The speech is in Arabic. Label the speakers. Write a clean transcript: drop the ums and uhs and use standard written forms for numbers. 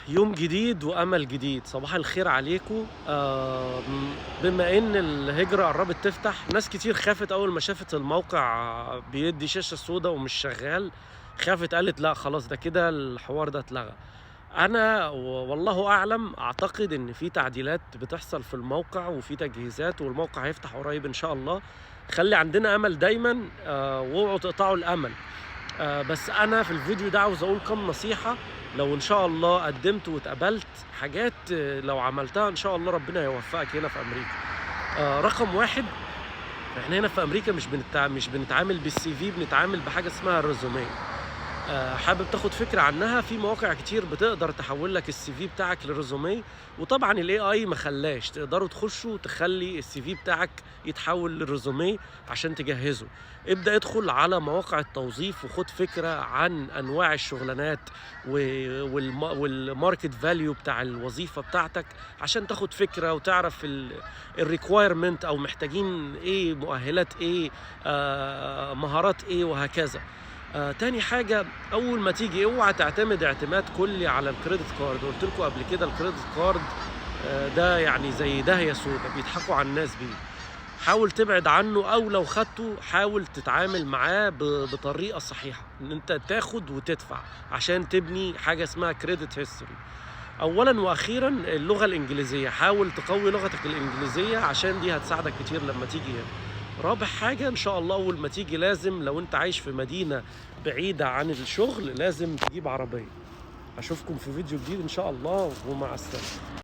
Speaker 1: يوم جديد وأمل جديد، صباح الخير عليكم. بما إن الهجرة قرّبت تفتح، ناس كتير خافت أول ما شافت الموقع بيدّي شاشة سودا ومش شغال، خافت قالت لأ خلاص ده كده الحوار ده اتلغى. أنا والله أعلم، أعتقد إن في تعديلات بتحصل في الموقع وفي تجهيزات والموقع هيفتح قريب إن شاء الله. خلّي عندنا أمل دايمًا، واوعوا تقطعوا الأمل. بس أنا في الفيديو ده عاوز أقول كام نصيحة لو إن شاء الله قدّمت واتقبلت، حاجات لو عملتها إن شاء الله ربنا هيوفقك هنا في أمريكا. رقم 1، إحنا هنا في أمريكا مش بنتعامل بالCV، بنتعامل بحاجة اسمها الريزوميه. حابب تاخد فكرة عنها، في مواقع كتير بتقدر تحوّل لك الCV بتاعك لريزوميه، وطبعًا الAI ما خلّاش، تقدروا تخشوا تخلّي الCV بتاعك يتحوّل لريزوميه عشان تجهّزه. ابدأ ادخل على مواقع التوظيف وخُد فكرة عن أنواع الشغلانات و والmarket value بتاع الوظيفة بتاعتك، عشان تاخد فكرة وتعرف الrequirement أو محتاجين إيه، مؤهلات إيه، مهارات إيه وهكذا. تاني حاجة، أول ما تيجي اوعى تعتمد اعتماد كلي على الكريدت كارد. قلت لكم قبل كده الكريدت كارد ده يعني زي داهية سودا، بيضحكوا على الناس بيه. حاول تبعد عنه، أو لو خدته حاول تتعامل معاه بطريقة صحيحة، إن أنت تاخد وتدفع عشان تبني حاجة اسمها كريدت هيستوري. أولا وأخيرا اللغة الإنجليزية، حاول تقوي لغتك الإنجليزية عشان دي هتساعدك كتير لما تيجي هنا. رابع حاجة، إن شاء الله أول ما تيجي لازم، لو أنت عايش في مدينة بعيدة عن الشغل، لازم تجيب عربية. أشوفكم في فيديو جديد إن شاء الله، ومع السلامة.